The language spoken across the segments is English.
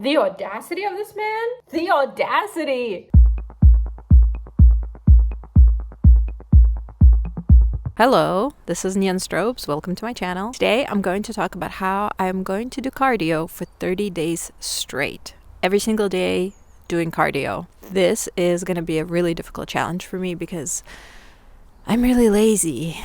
The audacity of this man? The audacity! Hello, this is Nyan Strobes. Welcome to my channel. Today I'm going to talk about how I'm going to do cardio for 30 days straight. Every single day doing cardio. This is going to be a really difficult challenge for me because I'm really lazy.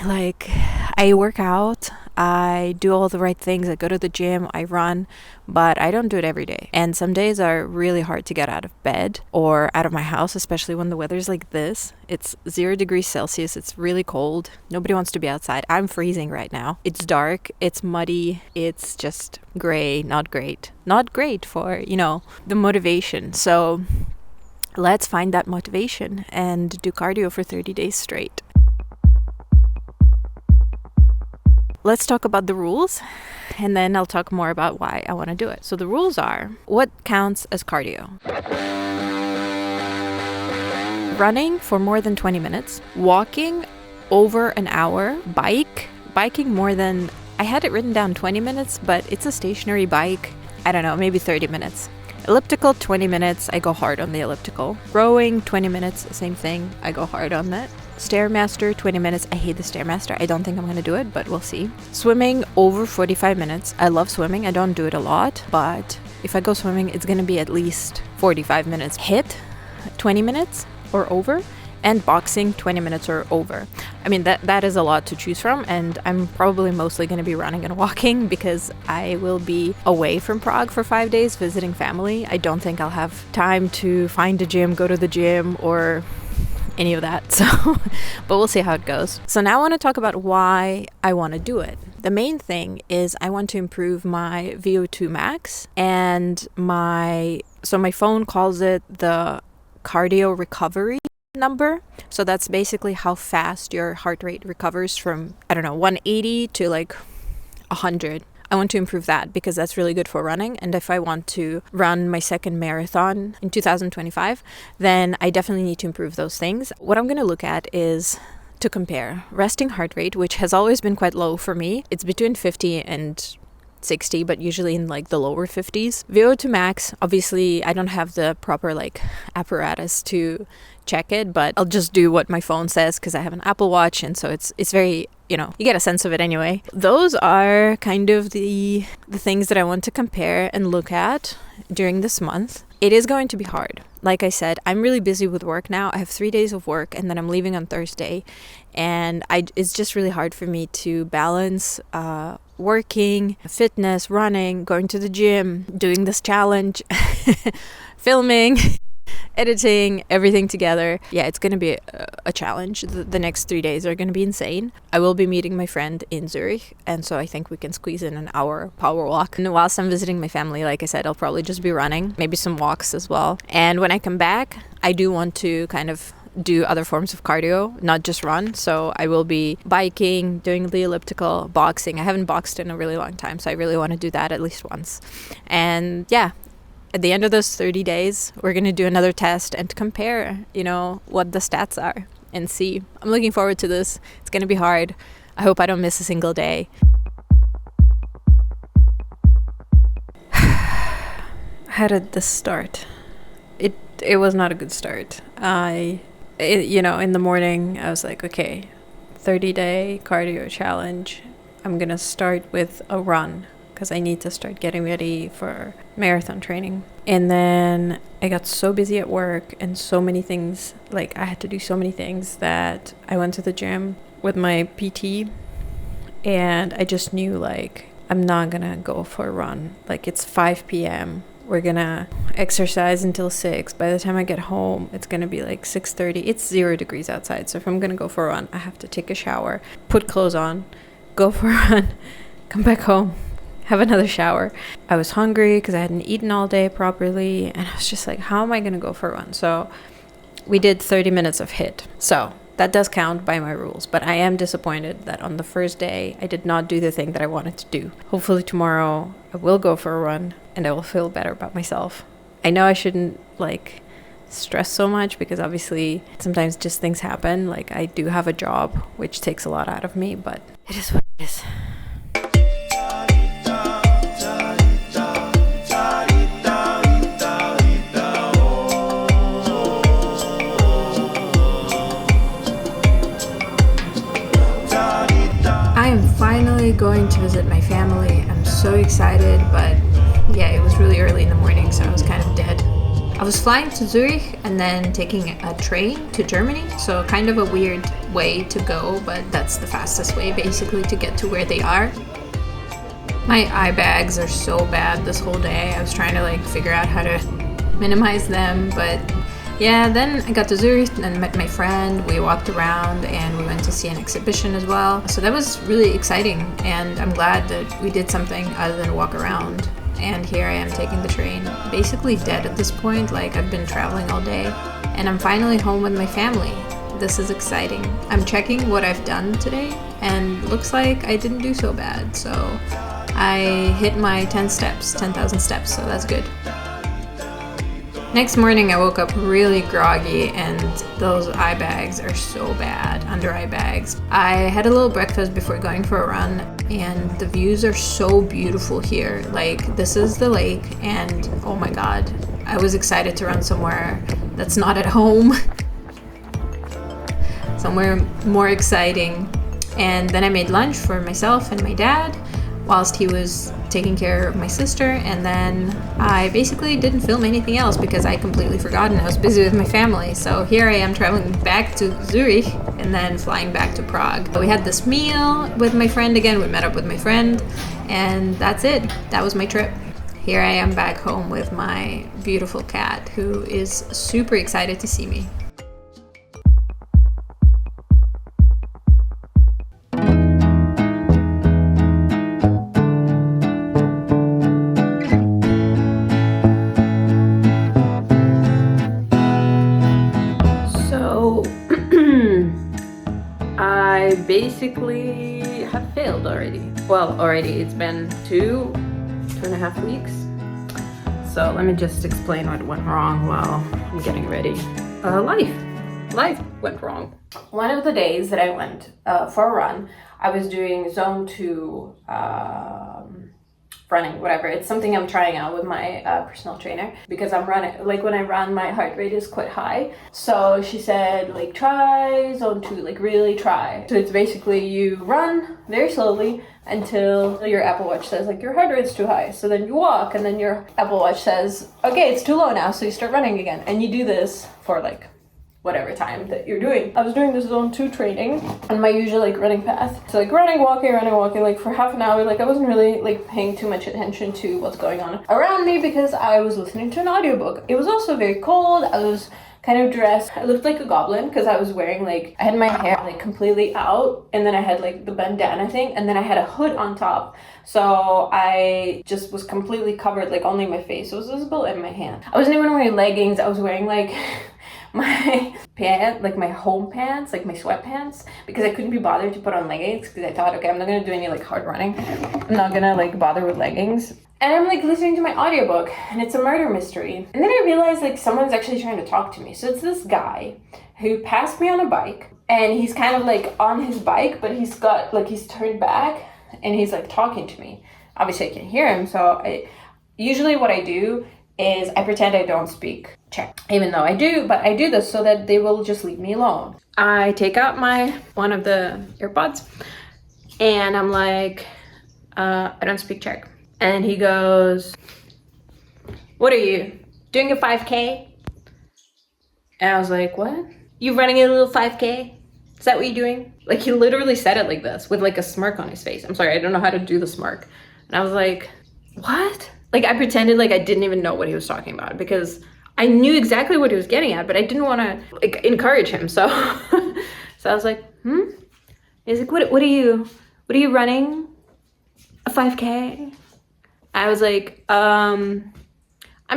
I work out, I do all the right things, I go to the gym, I run, but I don't do it every day. And some days are really hard to get out of bed or out of my house, especially when the weather's like this. It's 0 degrees Celsius, it's really cold, nobody wants to be outside. I'm freezing right now. It's dark, it's muddy, it's just gray, not great. Not great for, the motivation. So let's find that motivation and do cardio for 30 days straight. Let's talk about the rules, and then I'll talk more about why I want to do it. So the rules are, what counts as cardio? Running for more than 20 minutes, walking over an hour, biking more than, I had it written down 20 minutes, but it's a stationary bike, I don't know, maybe 30 minutes. Elliptical, 20 minutes, I go hard on the elliptical. Rowing, 20 minutes, same thing, I go hard on that. Stairmaster, 20 minutes. I hate the Stairmaster. I don't think I'm going to do it, but we'll see. Swimming, over 45 minutes. I love swimming. I don't do it a lot, but if I go swimming, it's going to be at least 45 minutes. HIIT, 20 minutes or over. And boxing, 20 minutes or over. I mean, that is a lot to choose from, and I'm probably mostly going to be running and walking because I will be away from Prague for 5 days visiting family. I don't think I'll have time to find a gym, go to the gym, or any of that, but we'll see how it goes. So now I want to talk about why I want to do it. The main thing is I want to improve my VO2 max, and my phone calls it the cardio recovery number. So that's basically how fast your heart rate recovers from, 180 to 100. I want to improve that because that's really good for running. And if I want to run my second marathon in 2025, then I definitely need to improve those things. What I'm going to look at is to compare resting heart rate, which has always been quite low for me. It's between 50 and 60, but usually in the lower 50s. VO2 max, obviously I don't have the proper apparatus to check it, but I'll just do what my phone says because I have an Apple Watch, and so it's very, you get a sense of it anyway. Those are kind of the things that I want to compare and look at during this month. It is going to be hard. Like I said, I'm really busy with work now. I have 3 days of work, and then I'm leaving on Thursday, and it's just really hard for me to balance working, fitness, running, going to the gym, doing this challenge, filming, editing, everything together. Yeah, it's going to be a challenge. The next 3 days are going to be insane. I will be meeting my friend in Zurich, and so I think we can squeeze in an hour power walk. And whilst I'm visiting my family, like I said, I'll probably just be running, maybe some walks as well. And when I come back, I do want to kind of do other forms of cardio, not just run. So I will be biking, doing the elliptical, boxing. I haven't boxed in a really long time, so I really want to do that at least once. And yeah, at the end of those 30 days, we're going to do another test and compare, what the stats are and see. I'm looking forward to this. It's going to be hard. I hope I don't miss a single day. How did this start? It was not a good start. In the morning, I was like, okay, 30-day cardio challenge. I'm going to start with a run because I need to start getting ready for marathon training. And then I got so busy at work and so many things, I had to do so many things that I went to the gym with my PT, and I just knew I'm not going to go for a run. It's 5 p.m. We're gonna exercise until 6. By the time I get home, it's gonna be 6:30. It's 0 degrees outside. So if I'm gonna go for a run, I have to take a shower, put clothes on, go for a run, come back home, have another shower. I was hungry because I hadn't eaten all day properly. And I was just how am I gonna go for a run? So we did 30 minutes of HIIT. So that does count by my rules, but I am disappointed that on the first day, I did not do the thing that I wanted to do. Hopefully tomorrow, I will go for a run and I will feel better about myself. I know I shouldn't stress so much because obviously sometimes just things happen. I do have a job, which takes a lot out of me, but it is what it is. finally going to visit my family. I'm so excited, but yeah, it was really early in the morning, so I was kind of dead. I was flying to Zurich and then taking a train to Germany, so kind of a weird way to go, but that's the fastest way basically to get to where they are. My eye bags are so bad this whole day. I was trying to like figure out how to minimize them, but yeah, then I got to Zurich and met my friend. We walked around and we went to see an exhibition as well. So that was really exciting, and I'm glad that we did something other than walk around. And here I am taking the train, basically dead at this point. Like, I've been traveling all day and I'm finally home with my family. This is exciting. I'm checking what I've done today and looks like I didn't do so bad. So I hit my 10,000 steps, so that's good. Next morning I woke up really groggy and those eye bags are so bad, under eye bags. I had a little breakfast before going for a run and the views are so beautiful here. Like, this is the lake and oh my god, I was excited to run somewhere that's not at home. Somewhere more exciting. And then I made lunch for myself and my dad whilst he was taking care of my sister, and then I basically didn't film anything else because I completely forgotten. I was busy with my family. So here I am traveling back to Zurich and then flying back to Prague. We had this meal with my friend again. We met up with my friend and that's it. That was my trip. Here I am back home with my beautiful cat who is super excited to see me. I basically have failed already. Well, already it's been two and a half weeks. So let me just explain what went wrong while I'm getting ready. Life went wrong. One of the days that I went for a run, I was doing zone 2 running, whatever. It's something I'm trying out with my personal trainer because I'm running, like when I run, my heart rate is quite high. So she said, like, try zone 2, like really try. So it's basically you run very slowly until your Apple Watch says like your heart rate's too high. So then you walk and then your Apple Watch says, okay, it's too low now. So you start running again. And you do this for like whatever time that you're doing. I was doing this zone 2 training on my usual like running path. So like running, walking, like for half an hour. Like I wasn't really like paying too much attention to what's going on around me because I was listening to an audiobook. It was also very cold. I was kind of dressed. I looked like a goblin because I was wearing like, I had my hair like completely out and then I had like the bandana thing and then I had a hood on top. So I just was completely covered, like only my face was visible and my hand. I wasn't even wearing leggings. I was wearing like my pants, like my home pants, like my sweatpants, because I couldn't be bothered to put on leggings because I thought, okay, I'm not gonna do any like hard running. I'm not gonna like bother with leggings. And I'm like listening to my audiobook and it's a murder mystery. And then I realized like someone's actually trying to talk to me. So it's this guy who passed me on a bike and he's kind of like on his bike, but he's got like, he's turned back and he's like talking to me. Obviously I can hear him. So usually what I do is I pretend I don't speak Czech, even though I do, but I do this so that they will just leave me alone. I take out one of the AirPods and I'm like, I don't speak Czech. And he goes, what are you, doing a 5K? And I was like, what? You running a little 5K? Is that what you're doing? Like he literally said it like this with like a smirk on his face. I'm sorry, I don't know how to do the smirk. And I was like, what? Like I pretended like I didn't even know what he was talking about because I knew exactly what he was getting at, but I didn't want to like encourage him. So, so I was like, He's like, what are you running? A 5K? I was like, I'm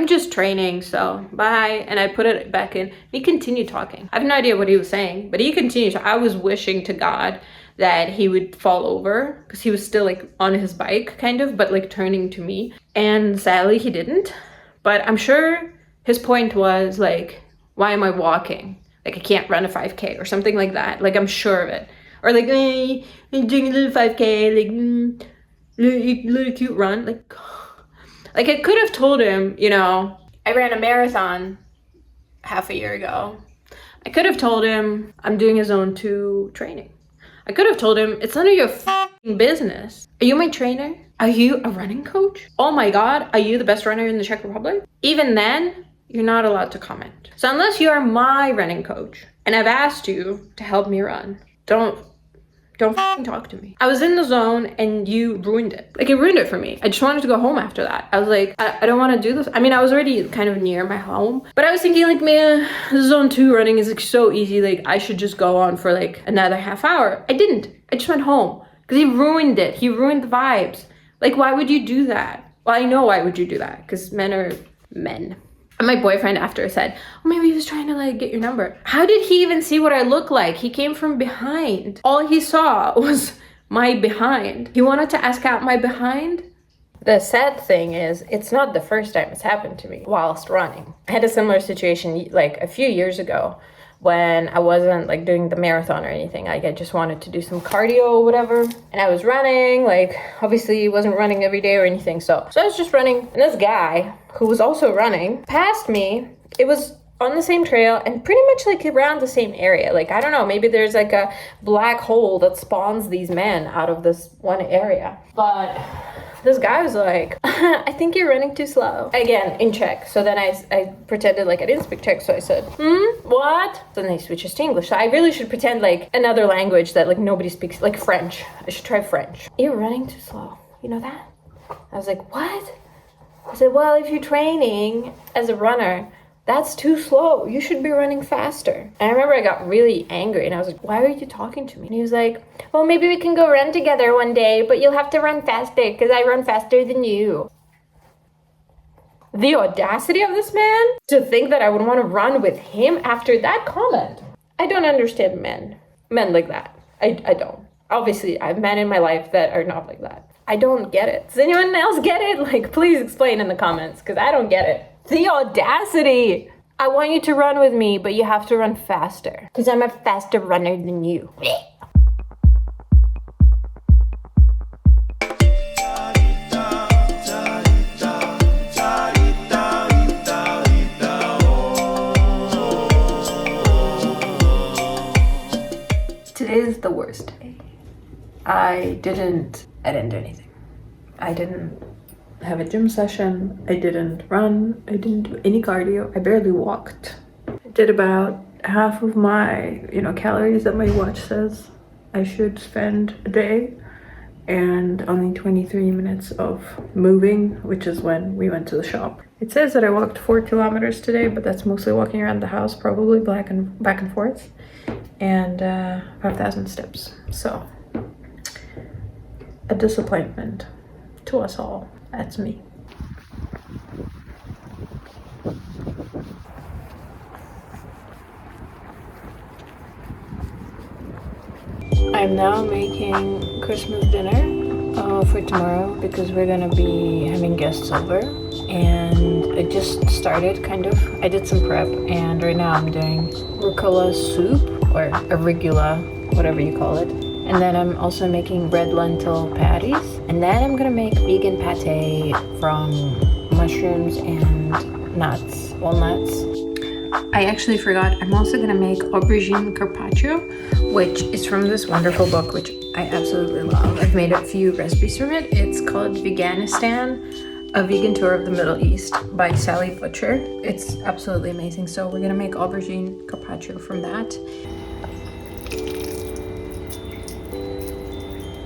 just training, so bye. And I put it back in. He continued talking. I have no idea what he was saying, but he continued. I was wishing to God that he would fall over because he was still like on his bike kind of, but like turning to me. And sadly he didn't, but I'm sure his point was like, why am I walking? Like I can't run a 5K or something like that. Like I'm sure of it. Or like, I'm doing a little 5K, like, little cute run. Like I could have told him, you know, I ran a marathon half a year ago. I could have told him I'm doing his zone 2 training. I could have told him, it's none of your f***ing business. Are you my trainer? Are you a running coach? Oh my God, are you the best runner in the Czech Republic? Even then, you're not allowed to comment. So unless you are my running coach and I've asked you to help me run, don't f***ing talk to me. I was in the zone and you ruined it. Like, it ruined it for me. I just wanted to go home after that. I was like, I don't want to do this. I mean, I was already kind of near my home, but I was thinking like, man, zone 2 running is like so easy. Like, I should just go on for like another half hour. I didn't. I just went home because he ruined it. He ruined the vibes. Like, why would you do that? Well, I know why would you do that, because men are men. And my boyfriend after said, oh, maybe he was trying to like get your number. How did he even see what I look like? He came from behind. All he saw was my behind. He wanted to ask out my behind? The sad thing is, it's not the first time it's happened to me whilst running. I had a similar situation like a few years ago when I wasn't like doing the marathon or anything. Like, I just wanted to do some cardio or whatever. And I was running, like, obviously wasn't running every day or anything. So I was just running. And this guy who was also running passed me. It was on the same trail and pretty much like around the same area. Like, I don't know, maybe there's like a black hole that spawns these men out of this one area. But this guy was like, I think you're running too slow. Again, in Czech. So then I pretended like I didn't speak Czech. So I said, what? Then he switches to English. So I really should pretend like another language that like nobody speaks, like French. I should try French. You're running too slow. You know that? I was like, what? I said, well, if you're training as a runner, that's too slow. You should be running faster. And I remember I got really angry and I was like, why are you talking to me? And he was like, well, maybe we can go run together one day, but you'll have to run faster because I run faster than you. The audacity of this man to think that I would want to run with him after that comment. I don't understand men like that. I don't. Obviously, I have men in my life that are not like that. I don't get it. Does anyone else get it? Like, please explain in the comments because I don't get it. The audacity! I want you to run with me, but you have to run faster. Because I'm a faster runner than you. Today is the worst day. I didn't do anything. I didn't have a gym session. I didn't run. I didn't do any cardio. I barely walked. I did about half of my, calories that my watch says I should spend a day, and only 23 minutes of moving, which is when we went to the shop. It says that I walked 4 kilometers today, but that's mostly walking around the house, probably back and forth, and 5,000 steps. So, a disappointment to us all. That's me. I'm now making Christmas dinner for tomorrow because we're gonna be having guests over, and I just started I did some prep, and right now I'm doing rucola soup or arugula, whatever you call it. And then I'm also making red lentil patties. And then I'm gonna make vegan pate from mushrooms and nuts, walnuts. I actually forgot, I'm also gonna make aubergine carpaccio, which is from this wonderful book, which I absolutely love. I've made a few recipes from it. It's called Veganistan, A Vegan Tour of the Middle East by Sally Butcher. It's absolutely amazing. So we're gonna make aubergine carpaccio from that.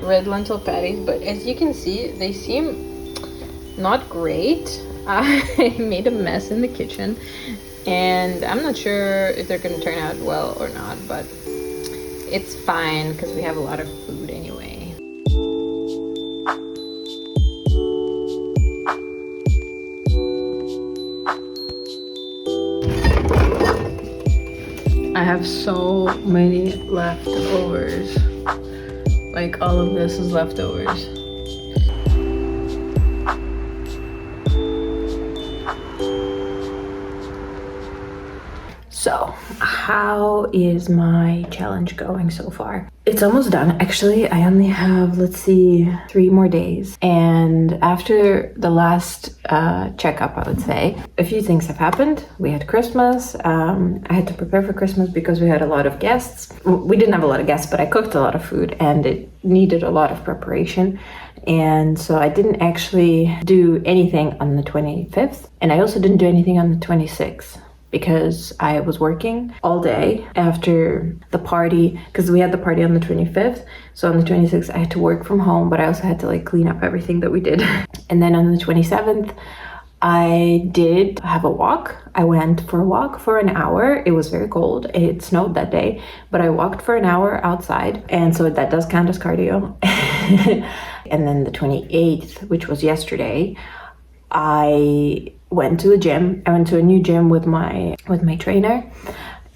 Red lentil patties, but as you can see, they seem not great. I made a mess in the kitchen, and I'm not sure if they're gonna turn out well or not, but it's fine because we have a lot of food anyway. I have so many leftovers. Like, all of this is leftovers. So, how is my challenge going so far? It's almost done. Actually, I only have, 3 more days. And after the last checkup, I would say, a few things have happened. We had Christmas. I had to prepare for Christmas because we had a lot of guests. We didn't have a lot of guests, but I cooked a lot of food and it needed a lot of preparation. And so I didn't actually do anything on the 25th. And I also didn't do anything on the 26th. Because I was working all day after the party, because we had the party on the 25th. So on the 26th, I had to work from home, but I also had to clean up everything that we did. And then on the 27th, I did have a walk. I went for a walk for an hour. It was very cold. It snowed that day, but I walked for an hour outside. And so that does count as cardio. And then the 28th, which was yesterday, I went to the gym. I went to a new gym with my trainer,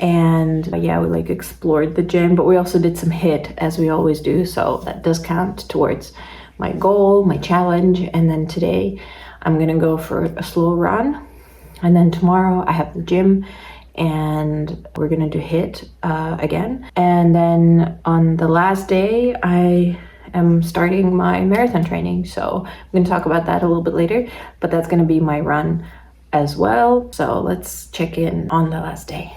and we explored the gym, but we also did some HIIT as we always do, so that does count towards my goal, my challenge. And then today I'm gonna go for a slow run, and then tomorrow I have the gym and we're gonna do HIIT again. And then on the last day I'm starting my marathon training, so I'm going to talk about that a little bit later, but that's going to be my run as well. So let's check in on the last day.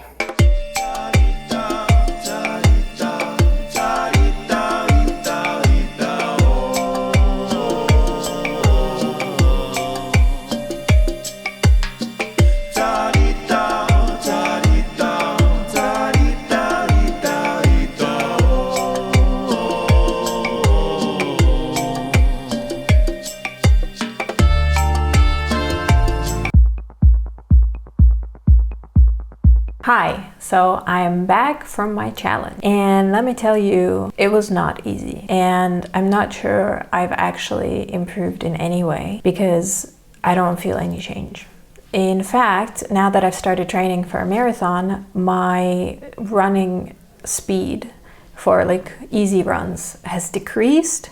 Hi, so I'm back from my challenge, and let me tell you, it was not easy, and I'm not sure I've actually improved in any way because I don't feel any change. In fact, now that I've started training for a marathon, my running speed for easy runs has increased.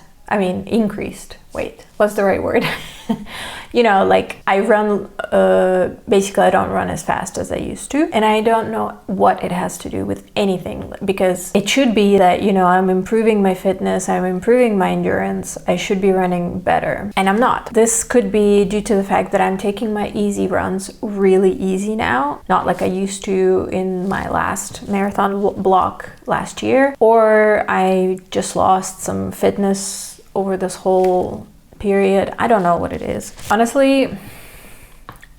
Wait, what's the right word? I run, basically I don't run as fast as I used to, and I don't know what it has to do with anything, because it should be that, I'm improving my fitness, I'm improving my endurance, I should be running better, and I'm not. This could be due to the fact that I'm taking my easy runs really easy now, not like I used to in my last marathon block last year, or I just lost some fitness over this whole period. I don't know what it is. Honestly,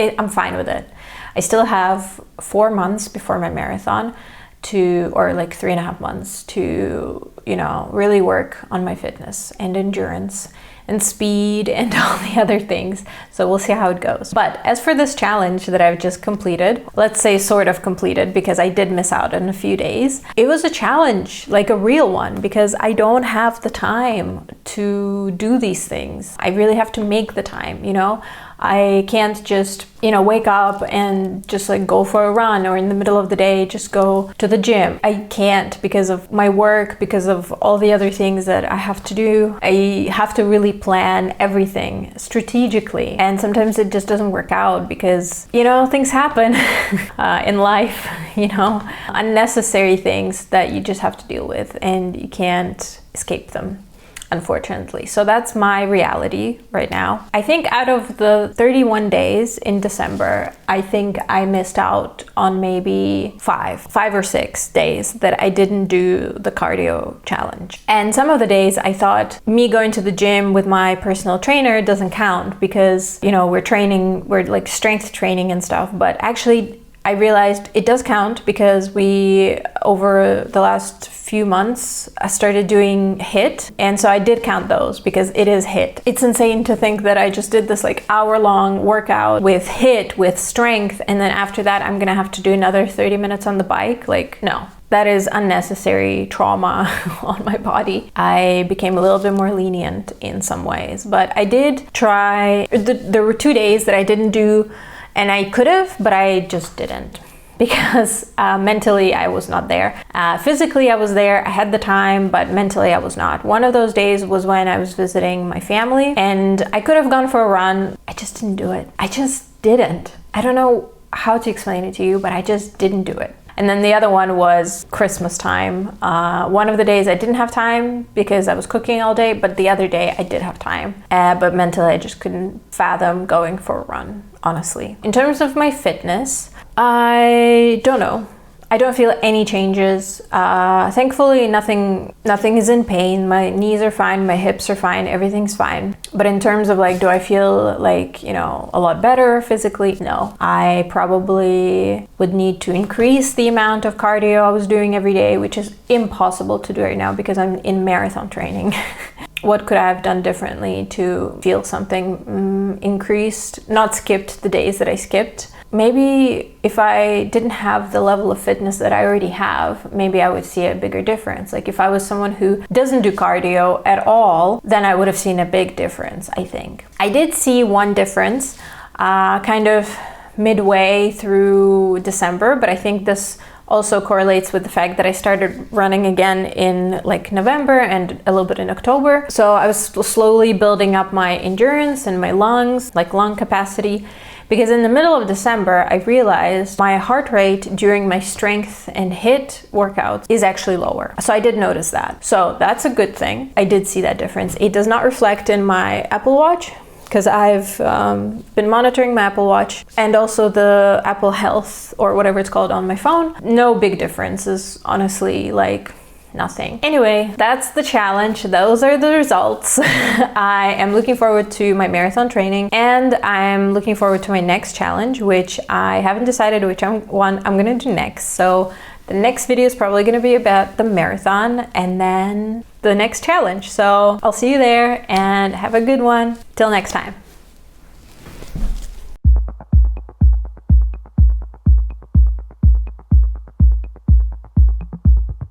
I'm fine with it. I still have 4 months before my marathon or 3.5 months to, really work on my fitness and endurance and speed and all the other things. So we'll see how it goes. But as for this challenge that I've just completed, let's say sort of completed, because I did miss out on a few days. It was a challenge, a real one, because I don't have the time to do these things. I really have to make the time, I can't just, wake up and just go for a run, or in the middle of the day just go to the gym. I can't, because of my work, because of all the other things that I have to do. I have to really plan everything strategically, and sometimes it just doesn't work out because, things happen in life, unnecessary things that you just have to deal with and you can't escape them, unfortunately. So that's my reality right now. I think out of the 31 days in December, I think I missed out on maybe 5 or 6 days that I didn't do the cardio challenge. And some of the days I thought me going to the gym with my personal trainer doesn't count because, we're strength training and stuff, but actually I realized it does count because we, over the last few months, I started doing HIIT, and so I did count those because it is HIIT. It's insane to think that I just did this hour-long workout with HIIT, with strength, and then after that I'm gonna have to do another 30 minutes on the bike. No. That is unnecessary trauma on my body. I became a little bit more lenient in some ways, but I did try. There were 2 days that I didn't do, and I could have, but I just didn't because mentally I was not there. Physically I was there, I had the time, but mentally I was not. One of those days was when I was visiting my family, and I could have gone for a run. I just didn't do it. I just didn't. I don't know how to explain it to you, but I just didn't do it. And then the other one was Christmas time. One of the days I didn't have time because I was cooking all day, but the other day I did have time. But mentally I just couldn't fathom going for a run, honestly. In terms of my fitness, I don't know. I don't feel any changes. Thankfully, nothing is in pain. My knees are fine, my hips are fine, everything's fine. But in terms of like, do I feel like, you know, a lot better physically? No. I probably would need to increase the amount of cardio I was doing every day, which is impossible to do right now because I'm in marathon training. What could I have done differently to feel something increased? Not skipped the days that I skipped. Maybe if I didn't have the level of fitness that I already have, maybe I would see a bigger difference. Like if I was someone who doesn't do cardio at all, then I would have seen a big difference, I think. I did see one difference kind of midway through December, but I think this also correlates with the fact that I started running again in like November and a little bit in October. So I was slowly building up my endurance and my lungs, like lung capacity. Because in the middle of December, I realized my heart rate during my strength and HIIT workouts is actually lower. So I did notice that. So that's a good thing. I did see that difference. It does not reflect in my Apple Watch because I've been monitoring my Apple Watch and also the Apple Health or whatever it's called on my phone. No big differences, honestly, like nothing. Anyway, that's the challenge. Those are the results. I am looking forward to my marathon training and I'm looking forward to my next challenge, which I haven't decided which one I'm gonna do next. So the next video is probably gonna be about the marathon and then the next challenge. So I'll see you there and have a good one. Till next time.